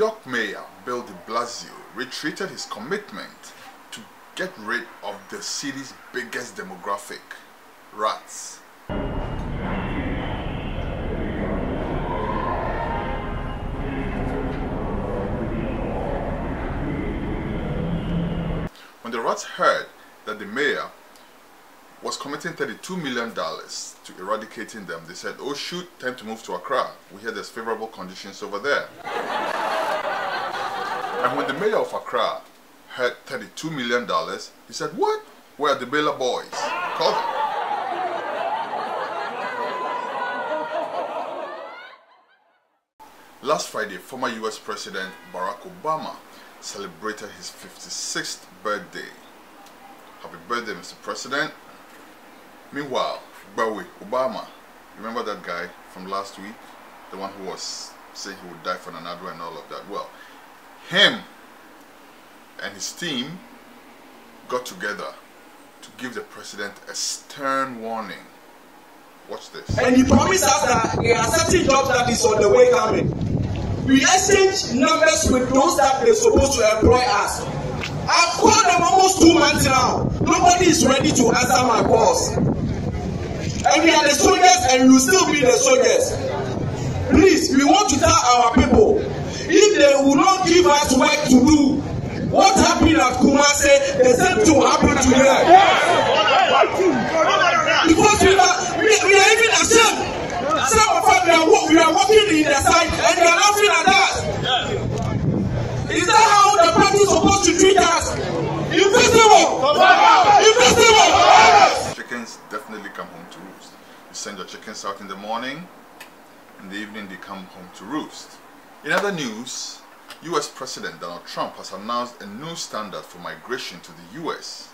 York Mayor Bill de Blasio retreated his commitment to get rid of the city's biggest demographic, rats. When the rats heard that the mayor was committing $32 million to eradicating them, they said, "Oh shoot, time to move to Accra. We hear there's favorable conditions over there." And when the mayor of Accra heard $32 million, he said, "What? Where are the Baylor boys? Call them." Last Friday, former US President Barack Obama celebrated his 56th birthday. Happy birthday, Mr. President. Meanwhile, Baako, Obama, remember that guy from last week? The one who was saying he would die for Nanado and all of that? Well, him and his team got together to give the president a stern warning. Watch this. And he promised us that there are certain jobs that is on the way coming. We exchange numbers with those that they're supposed to employ us. I've called them almost 2 months now. Nobody is ready to answer my calls. And we are the soldiers and we will still be the soldiers. Please, we want to tell our people, if they will not give us work to do, what happened at Nkrumah, say the same thing will happen to them. Because we are even ashamed. Some of us we are working in the side and they are laughing at us. Is that how the party is supposed to treat us? Invisible! Invisible! Chickens definitely come home to roost. You send your chickens out in the morning, in the evening they come home to roost. In other news, US President Donald Trump has announced a new standard for migration to the US.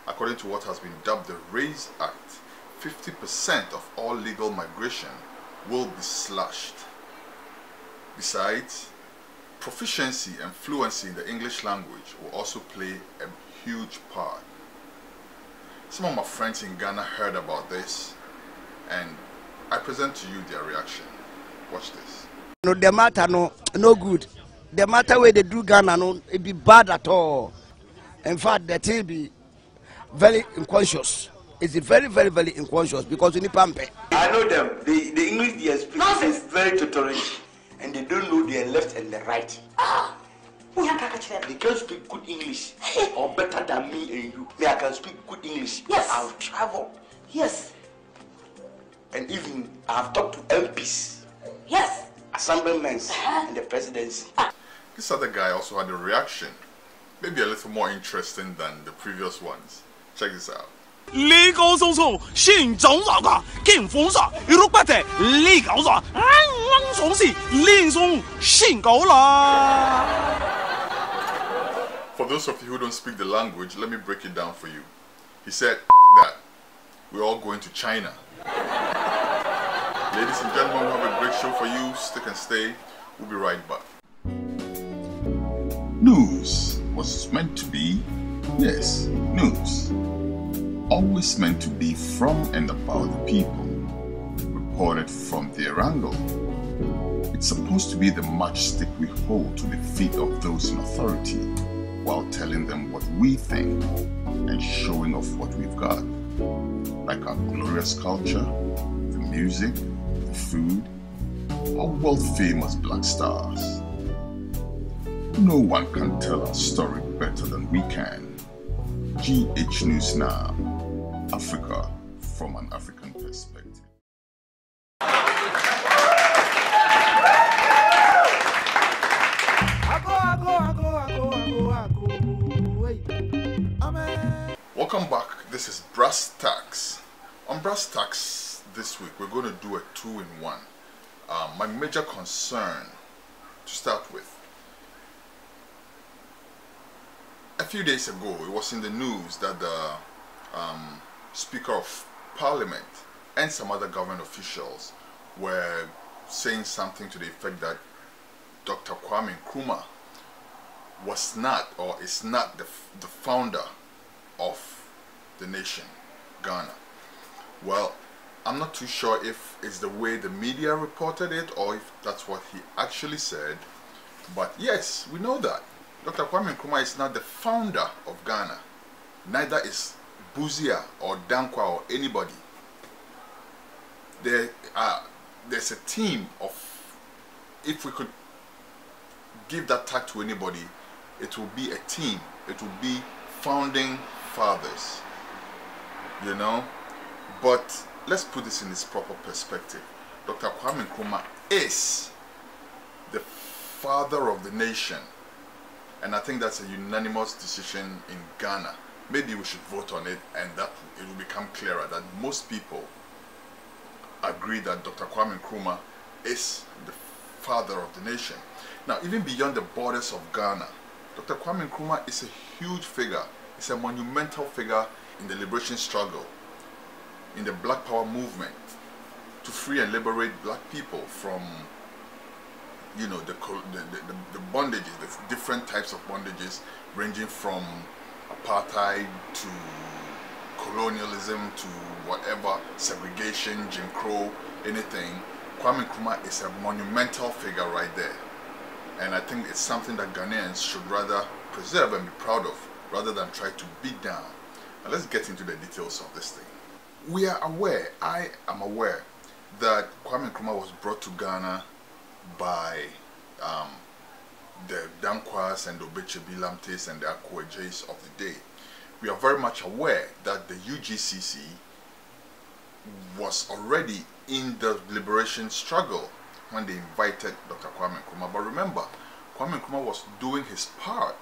According to what has been dubbed the RAISE Act, 50% of all legal migration will be slashed. Besides, proficiency and fluency in the English language will also play a huge part. Some of my friends in Ghana heard about this, and I present to you their reaction. Watch this. No, the matter no good. The matter where they do Ghana no, it be bad at all. In fact, the thing be very unconscious. It's very unconscious because you need pamper. I know them. The English they speak is very tutorial, and they don't know their left and the right. They can speak good English, or better than me and you. Me, I can speak good English. Yes. I'll travel. Yes. And even I've talked to MPs. Yes. Assemblymen and the presidency. This other guy also had a reaction, maybe a little more interesting than the previous ones. Check this out. Legal social, 现总那个警方说，如果在 legal 说，我从事连送信高啦。For those of you who don't speak the language, let me break it down for you. He said that we're all going to China. Ladies and gentlemen, we have a great show for you. Stick and stay. We'll be right back. News was meant to be, yes, news. Always meant to be from and about the people, reported from their angle. It's supposed to be the matchstick we hold to the feet of those in authority, while telling them what we think and showing off what we've got, like our glorious culture, the music, the food, or world-famous black stars. No one can tell our story better than we can. GH News Now, Africa from an African perspective. Welcome back. This is Brass Tacks. On Brass Tacks this week, we're going to do a 2-in-1. My major concern to start with. A few days ago, it was in the news that the Speaker of Parliament and some other government officials were saying something to the effect that Dr. Nkrumah was not or is not the founder of the nation, Ghana. Well, I'm not too sure if it's the way the media reported it or if that's what he actually said, But yes, we know that Dr. Kwame Nkrumah is not the founder of Ghana. Neither is Buzia or Dankwa or anybody. There's a team of, if we could give that tag to anybody, it will be a team. It will be founding fathers, you know. But let's put this in its proper perspective. Dr. Kwame Nkrumah is the father of the nation, and I think that's a unanimous decision in Ghana. Maybe we should vote on it, and that it will become clearer that most people agree that Dr. Kwame Nkrumah is the father of the nation. Now, even beyond the borders of Ghana, Dr. Kwame Nkrumah is a huge figure. It's a monumental figure in the liberation struggle, in the Black Power movement, to free and liberate black people from, you know, the bondages, the different types of bondages, ranging from apartheid to colonialism to whatever, segregation, Jim Crow, anything. Kwame Nkrumah is a monumental figure right there. And I think it's something that Ghanaians should rather preserve and be proud of, rather than try to beat down. Now let's get into the details of this thing. We are aware, I am aware, that Kwame Nkrumah was brought to Ghana by the Dankwas and the Obechebi Lamtes and the Akwajays of the day. We are very much aware that the UGCC was already in the liberation struggle when they invited Dr. Kwame Nkrumah. But remember, Kwame Nkrumah was doing his part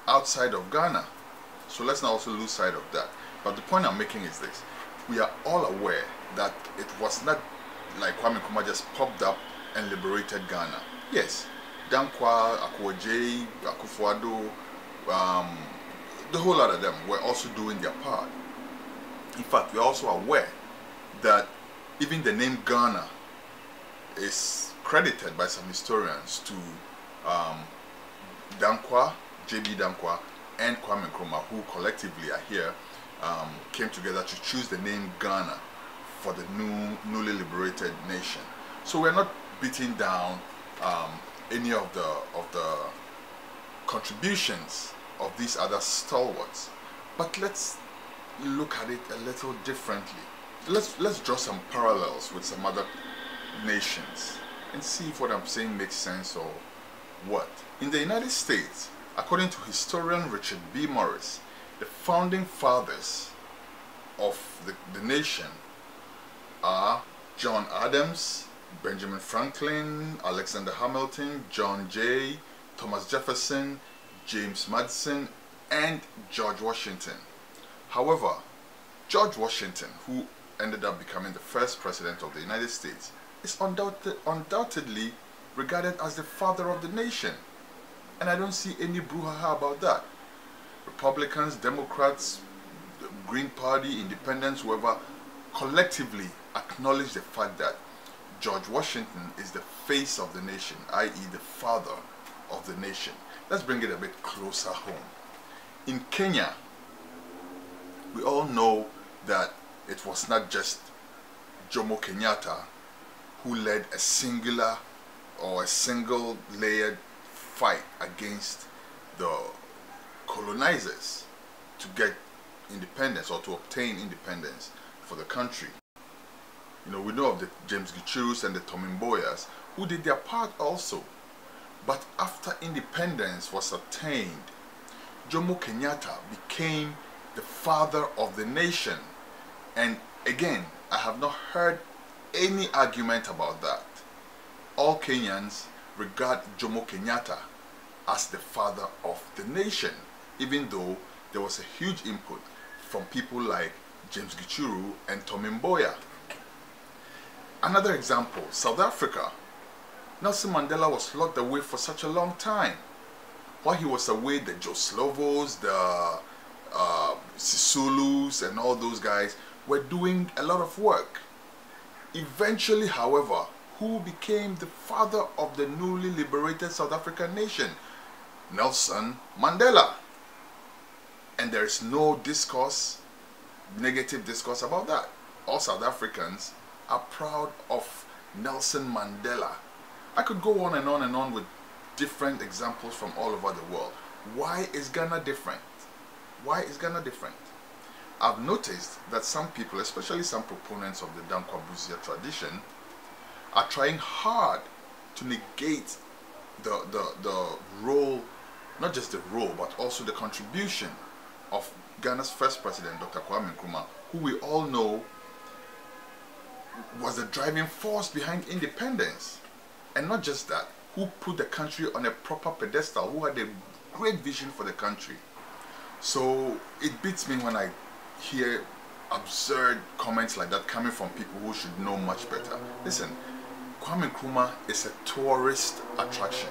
outside of Ghana. So let's not also lose sight of that. But the point I'm making is this. We are all aware that it was not like Kwame Nkrumah just popped up and liberated Ghana. Yes, Dankwa, Akwaje, Akufo-Addo, the whole lot of them were also doing their part. In fact, we're also aware that even the name Ghana is credited by some historians to Dankwa, J.B. Dankwa, and Kwame Nkrumah, who collectively are here, came together to choose the name Ghana for the newly liberated nation. So we're not beating down any of the contributions of these other stalwarts, but let's look at it a little differently. Let's draw some parallels with some other nations and see if what I'm saying makes sense or what. In the United States, according to historian Richard B. Morris, the founding fathers of the nation are John Adams, Benjamin Franklin, Alexander Hamilton, John Jay, Thomas Jefferson, James Madison, and George Washington. However, George Washington, who ended up becoming the first president of the United States, is undoubtedly regarded as the father of the nation. And I don't see any brouhaha about that. Republicans, Democrats, the Green Party, Independents, whoever, collectively acknowledge the fact that George Washington is the face of the nation, i.e. the father of the nation. Let's bring it a bit closer home. In Kenya, we all know that it was not just Jomo Kenyatta who led a single layered fight against the colonizers to get independence or to obtain independence for the country. You know, we know of the James Gichurus and the Tomimboyas who did their part also. But after independence was attained, Jomo Kenyatta became the father of the nation. And again, I have not heard any argument about that. All Kenyans regard Jomo Kenyatta as the father of the nation, even though there was a huge input from people like James Gichuru and Tomimboya. Another example, South Africa. Nelson Mandela was locked away for such a long time. While he was away, the Joe Slovos, the Sisulus, and all those guys were doing a lot of work. Eventually, however, who became the father of the newly liberated South African nation? Nelson Mandela. And there is no discourse, negative discourse about that. All South Africans are proud of Nelson Mandela. I could go on and on and on with different examples from all over the world. Why is Ghana different? Why is Ghana different? I've noticed that some people, especially some proponents of the Dankwa Busia tradition, are trying hard to negate the role, not just the role, but also the contribution of Ghana's first president, Dr. Kwesi Nkrumah, who we all know was the driving force behind independence. And not just that, who put the country on a proper pedestal, who had a great vision for the country. So it beats me when I hear absurd comments like that coming from people who should know much better. Listen, Kwesi Nkrumah is a tourist attraction,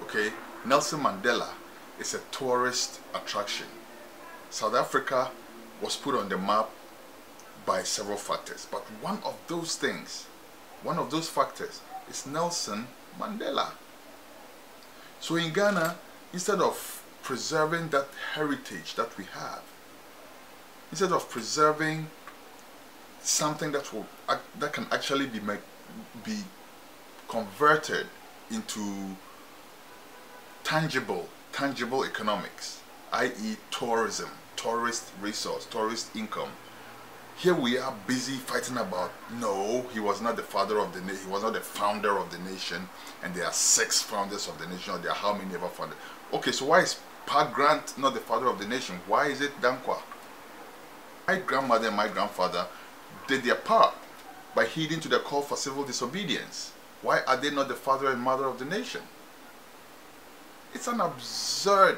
okay? Nelson Mandela is a tourist attraction. South Africa was put on the map by several factors, but one of those factors is Nelson Mandela. So in Ghana, instead of preserving that heritage that we have, instead of preserving something that can actually be converted into tangible economics, i.e. tourism, tourist resource, tourist income, here we are busy fighting about, no, he was not the father of the nation, he was not the founder of the nation, and there are 6 founders of the nation, or there are how many ever founded. Okay, so why is Pa Grant not the father of the nation? Why is it Dankwa? My grandmother and my grandfather did their part by heeding to the call for civil disobedience. Why are they not the father and mother of the nation? It's an absurd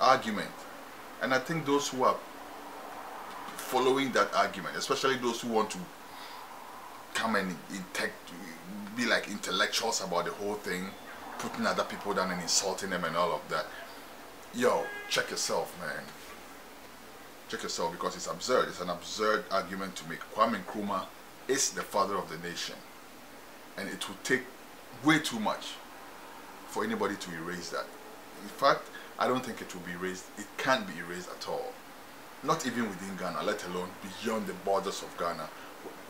argument. And I think those who are following that argument, especially those who want to come and be like intellectuals about the whole thing, putting other people down and insulting them and all of that, yo, check yourself, man. Check yourself, because it's absurd. It's an absurd argument to make. Kwesi Nkrumah is the father of the nation, and it will take way too much for anybody to erase that. In fact, I don't think it will be erased. It can't be erased at all. Not even within Ghana, let alone beyond the borders of Ghana,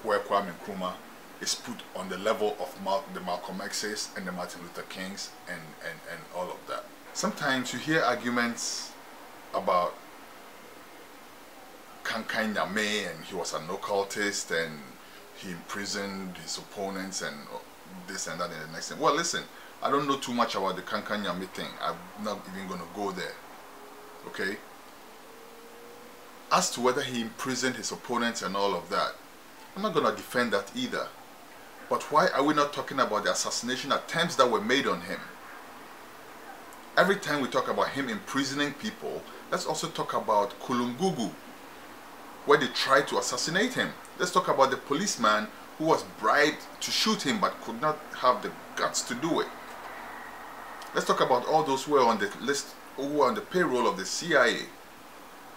where Kwesi Nkrumah is put on the level of the Malcolm X's and the Martin Luther Kings and all of that. Sometimes you hear arguments about Kankan Nyame, and he was an occultist and he imprisoned his opponents and this and that and the next thing. Well, listen, I don't know too much about the Kankan Nyame thing. I'm not even going to go there. Okay? As to whether he imprisoned his opponents and all of that, I'm not going to defend that either. But why are we not talking about the assassination attempts that were made on him? Every time we talk about him imprisoning people, let's also talk about Kulungugu, where they tried to assassinate him. Let's talk about the policeman who was bribed to shoot him but could not have the guts to do it. Let's talk about all those who were on the list, who were on the payroll of the CIA,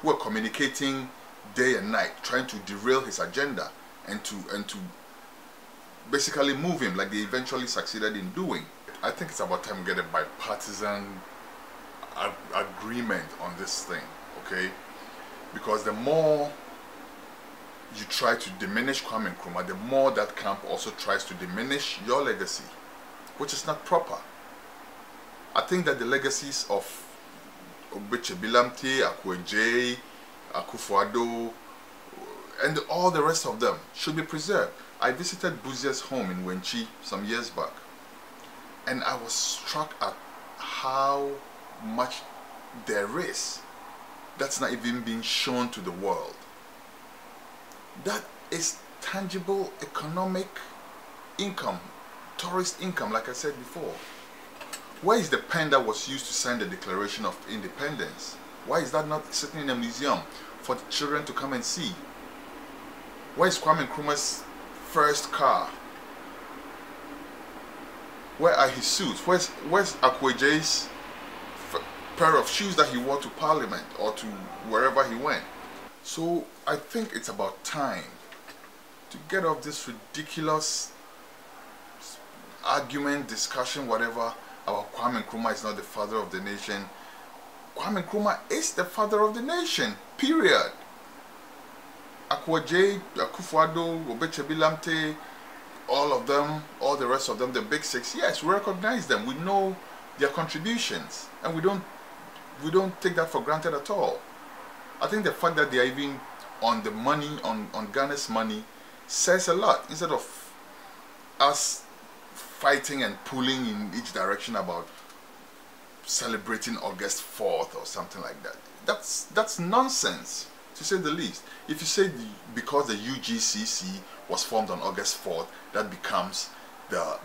who were communicating day and night, trying to derail his agenda and to basically move him, like they eventually succeeded in doing. I think it's about time we get a bipartisan agreement on this thing, okay? Because the more you try to diminish Kwesi Nkrumah, the more that camp also tries to diminish your legacy, which is not proper. I think that the legacies of Obechebilamte, Akweje, Akufo-Addo, and all the rest of them should be preserved. I visited Buzia's home in Wenchi some years back, and I was struck at how much there is that's not even being shown to the world. That is tangible economic income, tourist income, like I said before. Where is the pen that was used to sign the Declaration of Independence? Why is that not sitting in a museum for the children to come and see? Where is Kwesi Nkrumah's first car? Where are his suits? Where's Akweje's pair of shoes that he wore to Parliament or to wherever he went? So I think it's about time to get off this ridiculous argument, discussion, whatever, about Kwesi Nkrumah is not the father of the nation. Kwesi Nkrumah is the father of the nation, period. Akweje, Akufo-Addo, Obechebilamte, all of them, all the rest of them, the big six, yes, we recognize them. We know their contributions, and we don't take that for granted at all. I think the fact that they are even on the money, on Ghana's money, says a lot. Instead of us fighting and pulling in each direction about celebrating August 4th or something like that. That's nonsense, to say the least. If you say because the UGCC was formed on August 4th, that becomes a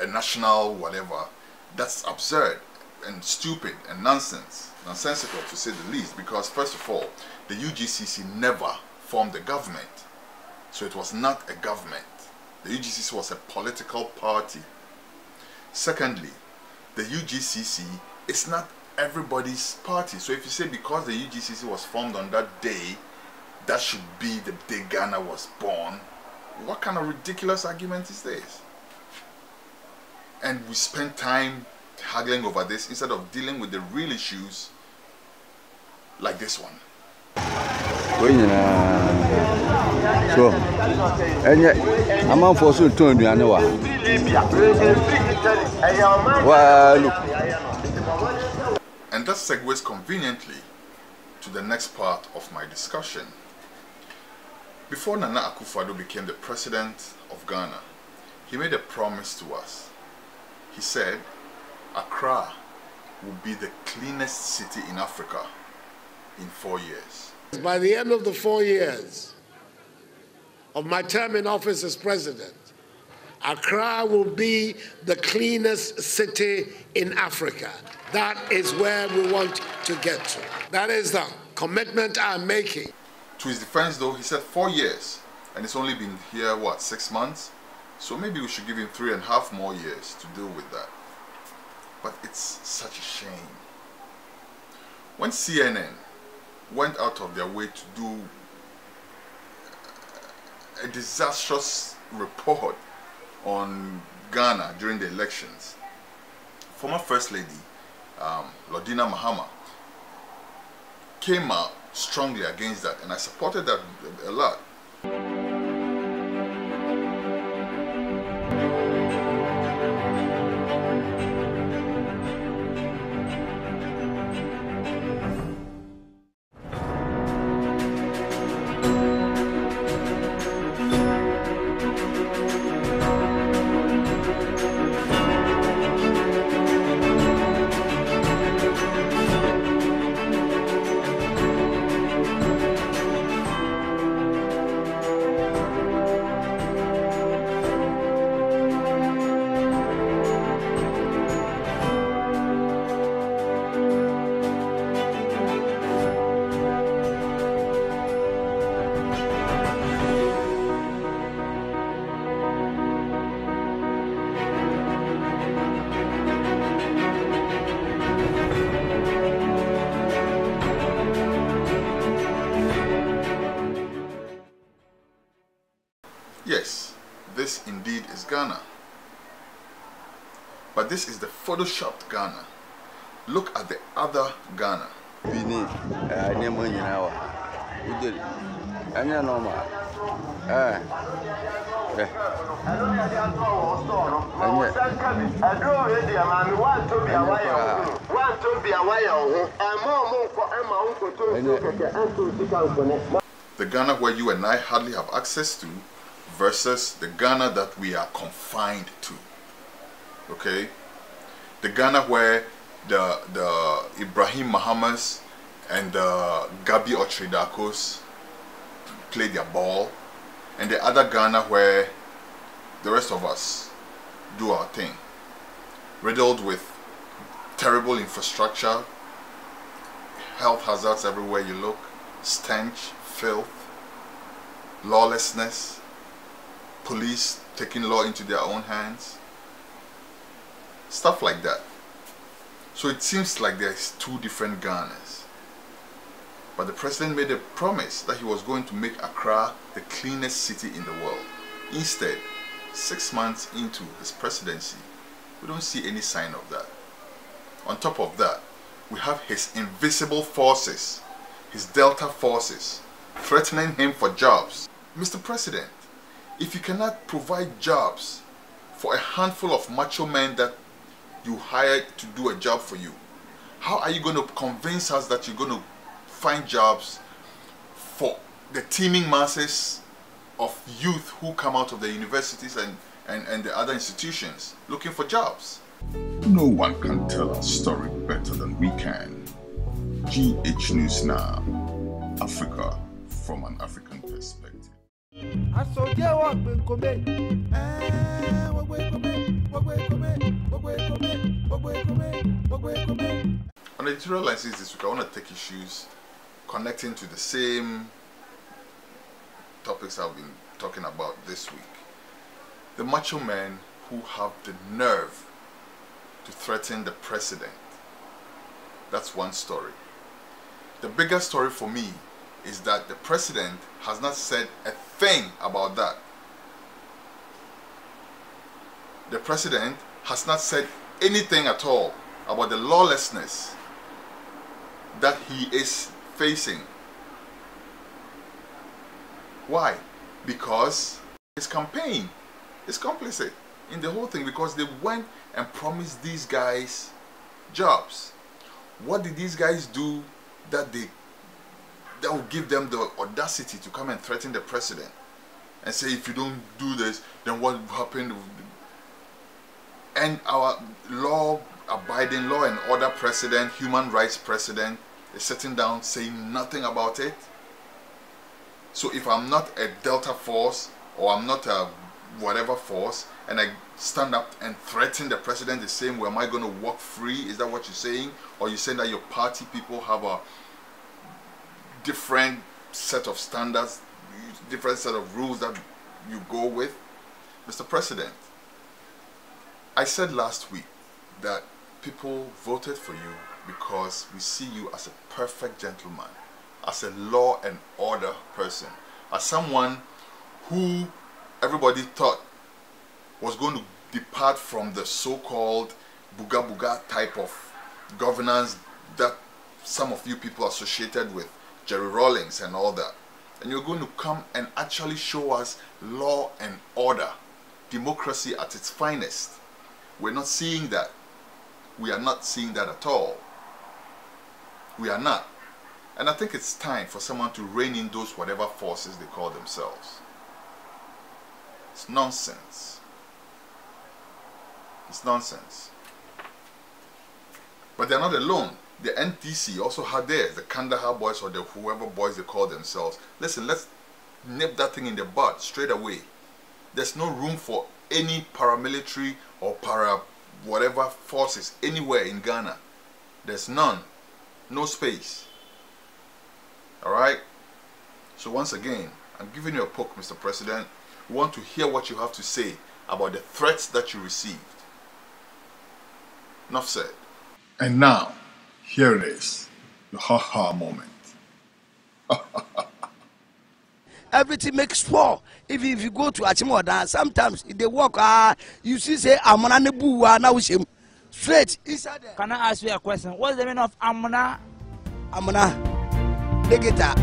national whatever, that's absurd and stupid and nonsensical, to say the least, because first of all, the UGCC never formed a government, so it was not a government. The UGCC was a political party. Secondly, the UGCC is not everybody's party. So if you say because the UGCC was formed on that day, that should be the day Ghana was born, what kind of ridiculous argument is this? And we spend time haggling over this instead of dealing with the real issues like this one. So, and yet, I'm on for so to do anyway. And that segues conveniently to the next part of my discussion. Before Nana Akufo-Addo became the president of Ghana, he made a promise to us. He said, Accra will be the cleanest city in Africa in 4 years. By the end of the 4 years of my term in office as president, Accra will be the cleanest city in Africa. That is where we want to get to. That is the commitment I'm making. To his defense though, he said 4 years, and it's only been here, what, 6 months? So maybe we should give him 3.5 more years to deal with that. But it's such a shame. When CNN went out of their way to do a disastrous report on Ghana during the elections, former First Lady Lordina Mahama came out strongly against that, and I supported that a lot. Yes, this indeed is Ghana. But this is the photoshopped Ghana. Look at the other Ghana. The Ghana where you and I hardly have access to versus the Ghana that we are confined to. Okay? The Ghana where the Ibrahim Mahamas and the Gabi Otridakos play their ball, and the other Ghana where the rest of us do our thing, riddled with terrible infrastructure, health hazards everywhere you look, stench, filth, lawlessness, police taking law into their own hands, stuff like that. So it seems like there's two different Ghanas. But the president made a promise that he was going to make Accra the cleanest city in the world. Instead, 6 months into his presidency, we don't see any sign of that. On top of that, we have his invisible forces, his Delta forces, threatening him for jobs. Mr. President, If you cannot provide jobs for a handful of macho men that you hired to do a job for you, how are you going to convince us that you're going to find jobs for the teeming masses of youth who come out of the universities and the other institutions looking for jobs? No one can tell our story better than we can. GH News Now, Africa from an African perspective. On editorial license this week, I want to take issues connecting to the same topics I've been talking about this week. The macho men who have the nerve to threaten the president. That's one story. The bigger story for me is that the president has not said a thing about that. The president has not said anything at all about the lawlessness that he is facing. Why? Because his campaign is complicit in the whole thing, because they went and promised these guys jobs. What did these guys do that will give them the audacity to come and threaten the president and say, if you don't do this, then what will happen? And our law-abiding, law and order president, human rights president, is sitting down saying nothing about it. So if I'm not a Delta force, or I'm not a whatever force, and I stand up and threaten the president the same way, am I going to walk free? Is that what you're saying? Or you're saying that your party people have a different set of standards, different set of rules that you go with? Mr. President, I said last week that people voted for you because we see you as a perfect gentleman, as a law and order person, as someone who everybody thought was going to depart from the so-called booga type of governance that some of you people associated with Jerry Rawlings and all that. And you're going to come and actually show us law and order, democracy at its finest. We're not seeing that. We are not seeing that at all. We are not. And I think it's time for someone to rein in those whatever forces they call themselves. It's nonsense. It's nonsense. But they're not alone. The NTC also had theirs, the Kandahar boys or the whoever boys they call themselves. Listen, let's nip that thing in the bud straight away. There's no room for any paramilitary or whatever forces anywhere in Ghana. There's none. No space. Alright? So once again, I'm giving you a poke, Mr. President. We want to hear what you have to say about the threats that you received. Enough said. And now, here it is, the ha-ha moment. Everything makes poor. If you go to Achimoda, sometimes if they walk, you see say Amana Nebu now straight inside there. Can I ask you a question? What's the meaning of Amana? Amana, the guitar.